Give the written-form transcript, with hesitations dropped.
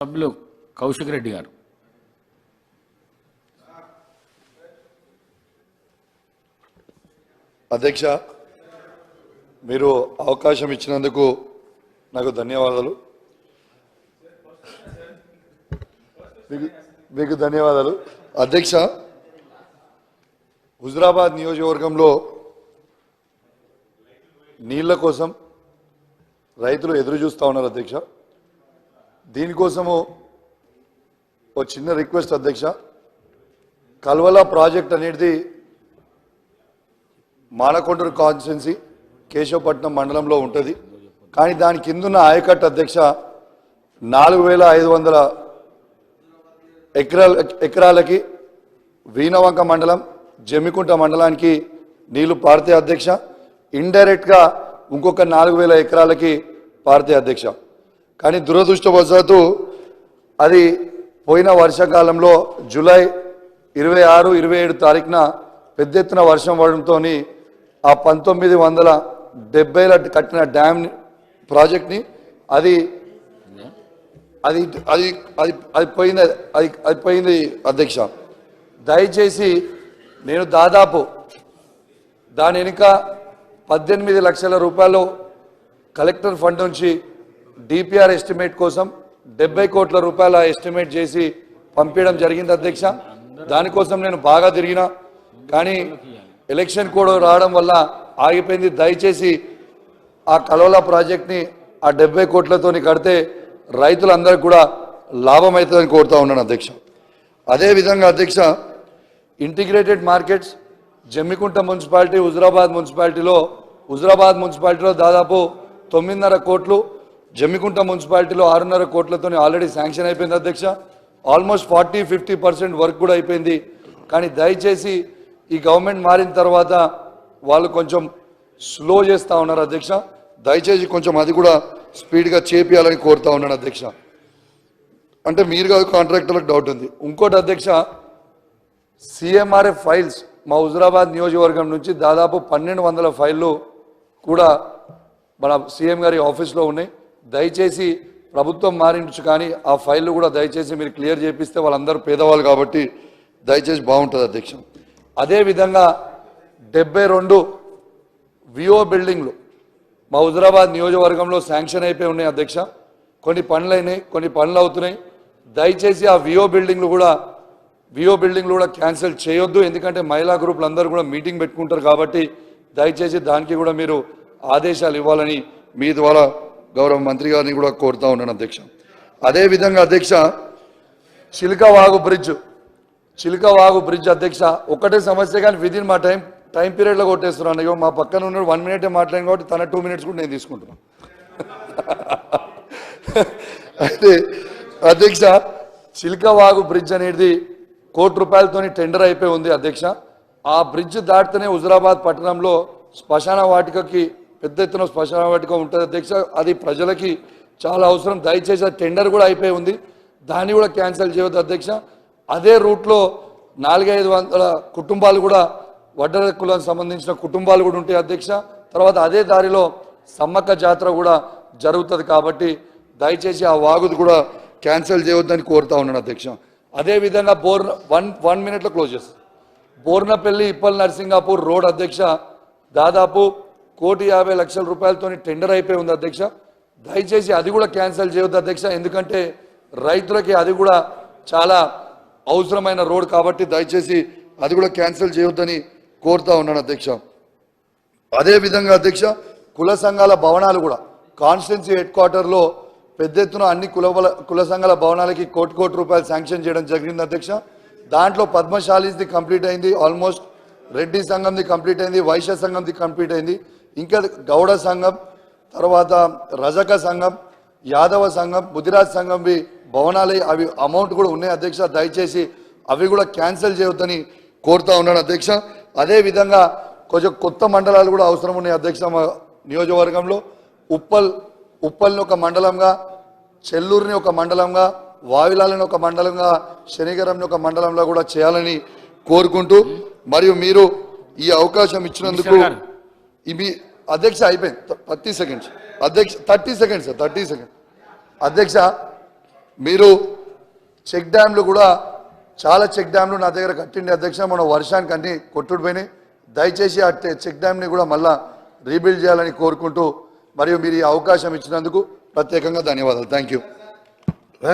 సభ్యులు కౌశిక్ రెడ్డి గారు. అధ్యక్ష, మీరు అవకాశం ఇచ్చినందుకు నాకు ధన్యవాదాలు. మీకు ధన్యవాదాలు అధ్యక్ష. హుజురాబాద్ నియోజకవర్గంలో నీళ్ల కోసం రైతులు ఎదురు చూస్తూ ఉన్నారు అధ్యక్ష. దీనికోసము ఒక చిన్న రిక్వెస్ట్ అధ్యక్ష. కల్వల ప్రాజెక్ట్ అనేది మానకొండూరు కాన్స్టిట్యున్సీ కేశవపట్నం మండలంలో ఉంటుంది. కానీ దాని కిందున్న ఆయకట్టు అధ్యక్ష 4500 ఎకరాలకి వీణవంక మండలం జమ్మికుంట మండలానికి నీళ్లు పారితే అధ్యక్ష. ఇండైరెక్ట్గా ఇంకొక 4000 ఎకరాలకి పారితే అధ్యక్ష. కానీ దురదృష్టవశాత్తు అది పోయిన వర్షాకాలంలో జూలై 26, 27 తారీఖున పెద్ద ఎత్తున వర్షం పడడంతో ఆ 1970లో కట్టిన డ్యామ్ ప్రాజెక్ట్ని అది అది అది అది అది పోయింది అది పోయింది అధ్యక్ష. దయచేసి నేను దాదాపు దాని వెనుక 18 లక్షల రూపాయలు కలెక్టర్ ఫండ్ నుంచి డిపిఆర్ ఎస్టిమేట్ కోసం 70 కోట్ల రూపాయల ఎస్టిమేట్ చేసి పంపించడం జరిగింది అధ్యక్ష. దానికోసం నేను బాగా తిరిగినా కానీ ఎలక్షన్ కోడ్ రావడం వల్ల ఆగిపోయింది. దయచేసి ఆ కల్వల ప్రాజెక్ట్ని ఆ 70 కోట్లతోని కడితే రైతులందరికీ కూడా లాభం అవుతుందని కోరుతా ఉన్నాను అధ్యక్ష. అదేవిధంగా అధ్యక్ష, integrated markets Jammikunta municipality Huzurabad మున్సిపాలిటీలో దాదాపు 9.5 కోట్లు, జమ్మికుంట మున్సిపాలిటీలో 6.5 కోట్లతో ఆల్రెడీ శాంక్షన్ అయిపోయింది అధ్యక్ష. ఆల్మోస్ట్ 40-50% వర్క్ కూడా అయిపోయింది. కానీ దయచేసి ఈ గవర్నమెంట్ మారిన తర్వాత వాళ్ళు కొంచెం స్లో చేస్తూ ఉన్నారు అధ్యక్ష. దయచేసి కొంచెం అది కూడా స్పీడ్గా చేపియాలని కోరుతా ఉన్నాను అధ్యక్ష. అంటే మీరు కాదు, కాంట్రాక్టర్లకు డౌట్ ఉంది. ఇంకోటి అధ్యక్ష, సిఎంఆర్ఎఫ్ ఫైల్స్ మా హుజురాబాద్ నియోజకవర్గం నుంచి దాదాపు 1200 ఫైళ్ళు కూడా మన సీఎం గారి ఆఫీస్లో ఉన్నాయి. దయచేసి ప్రభుత్వం మారించు కానీ ఆ ఫైళ్ళు కూడా దయచేసి మీరు క్లియర్ చేపిస్తే వాళ్ళందరూ పేదవాళ్ళు కాబట్టి దయచేసి బాగుంటుంది అధ్యక్ష. అదేవిధంగా 72 విఓ బిల్డింగ్లు మా హుజురాబాద్ నియోజకవర్గంలో శాంక్షన్ అయిపోయి ఉన్నాయి అధ్యక్ష. కొన్ని పనులు అయినాయి, కొన్ని పనులు అవుతున్నాయి. దయచేసి ఆ విఓ బిల్డింగ్లు కూడా క్యాన్సిల్ చేయొద్దు. ఎందుకంటే మహిళా గ్రూపులు అందరూ కూడా మీటింగ్ పెట్టుకుంటారు కాబట్టి దయచేసి దానికి కూడా మీరు ఆదేశాలు ఇవ్వాలని మీ ద్వారా గౌరవ మంత్రి గారిని కూడా కోరుతా ఉన్నాను అధ్యక్ష. అదేవిధంగా అధ్యక్ష, చిలకవాగు బ్రిడ్జ్ అధ్యక్ష ఒకటే సమస్య కానీ విదిన్ మా టైం పీరియడ్లో కొట్టేస్తున్నాను. ఇగో మా పక్కన ఉన్నాడు 1 మినిటే మాట్లాడిన కాబట్టి తన 2 మినిట్స్ కూడా నేను తీసుకుంటున్నాను. అయితే అధ్యక్ష, చిలకవాగు బ్రిడ్జ్ అనేది ₹1 కోటి టెండర్ అయిపోయి ఉంది అధ్యక్ష. ఆ బ్రిడ్జ్ దాటితేనే హుజురాబాద్ పట్టణంలో శ్మశాన వాటికకి పెద్ద ఎత్తున శ్మశాన వాటిక ఉంటుంది అధ్యక్ష. అది ప్రజలకి చాలా అవసరం. దయచేసి ఆ టెండర్ కూడా అయిపోయి ఉంది, దాన్ని కూడా క్యాన్సిల్ చేయవద్దు అధ్యక్ష. అదే రూట్లో 400-500 కుటుంబాలు కూడా వడ్డర కులానికి సంబంధించిన కుటుంబాలు కూడా ఉంటాయి అధ్యక్ష. తర్వాత అదే దారిలో సమ్మక్క జాతర కూడా జరుగుతుంది కాబట్టి దయచేసి ఆ వాగుది కూడా క్యాన్సిల్ చేయవద్దని కోరుతా ఉన్నాను అధ్యక్ష. అదేవిధంగా 1 మినిట్లో క్లోజ్ చేస్తాను. బోర్నపల్లి ఇప్పల్ నర్సింగాపూర్ రోడ్ అధ్యక్ష దాదాపు ₹1,50,00,000 టెండర్ అయిపోయి ఉంది అధ్యక్ష. దయచేసి అది కూడా క్యాన్సిల్ చేయవద్దు అధ్యక్ష. ఎందుకంటే రైతులకి అది కూడా చాలా అవసరమైన రోడ్ కాబట్టి దయచేసి అది కూడా క్యాన్సిల్ చేయవద్దని కోరుతా ఉన్నాను అధ్యక్ష. అదేవిధంగా అధ్యక్ష, కుల సంఘాల భవనాలు కూడా కాన్స్టిట్యున్సీ హెడ్ క్వార్టర్లో పెద్ద ఎత్తున అన్ని కుల సంఘాల భవనాలకి ₹1 కోటి శాంక్షన్ చేయడం జరిగింది అధ్యక్ష. దాంట్లో పద్మశాలీది కంప్లీట్ అయింది, ఆల్మోస్ట్ రెడ్డి సంఘంది కంప్లీట్ అయింది, వైశ్య సంఘంది కంప్లీట్ అయింది. ఇంకా గౌడ సంఘం, తర్వాత రజక సంఘం, యాదవ సంఘం, ముదిరాజ్ సంఘంవి భవనాలు అవి అమౌంట్ కూడా ఉన్నాయి అధ్యక్ష. దయచేసి అవి కూడా క్యాన్సిల్ చేయవద్దని కోరుతా ఉన్నాను అధ్యక్ష. అదేవిధంగా కొంచెం కొత్త మండలాలు కూడా అవసరం ఉన్నాయి అధ్యక్ష. మా నియోజకవర్గంలో ఉప్పల్ని ఒక మండలంగా, చెల్లూరుని ఒక మండలంగా, వావిలాలని ఒక మండలంగా, శనిగరంని ఒక మండలంలో కూడా చేయాలని కోరుకుంటూ మరియు మీరు ఈ అవకాశం ఇచ్చినందుకు ఇవి అధ్యక్ష అయిపోయింది 30 సెకండ్స్ అధ్యక్ష 30 సెకండ్స్ అధ్యక్ష మీరు చెక్ డ్యామ్లు కూడా చాలా చెక్ డ్యామ్లు నా దగ్గర కట్టిండి అధ్యక్ష, మన వర్షానికి అన్ని కొట్టుడిపోయినాయి. దయచేసి ఆ చెక్ డ్యామ్ని కూడా మళ్ళా రీబిల్డ్ చేయాలని కోరుకుంటూ మరియు మీరు ఈ అవకాశం ఇచ్చినందుకు ప్రత్యేకంగా ధన్యవాదాలు. Thank you.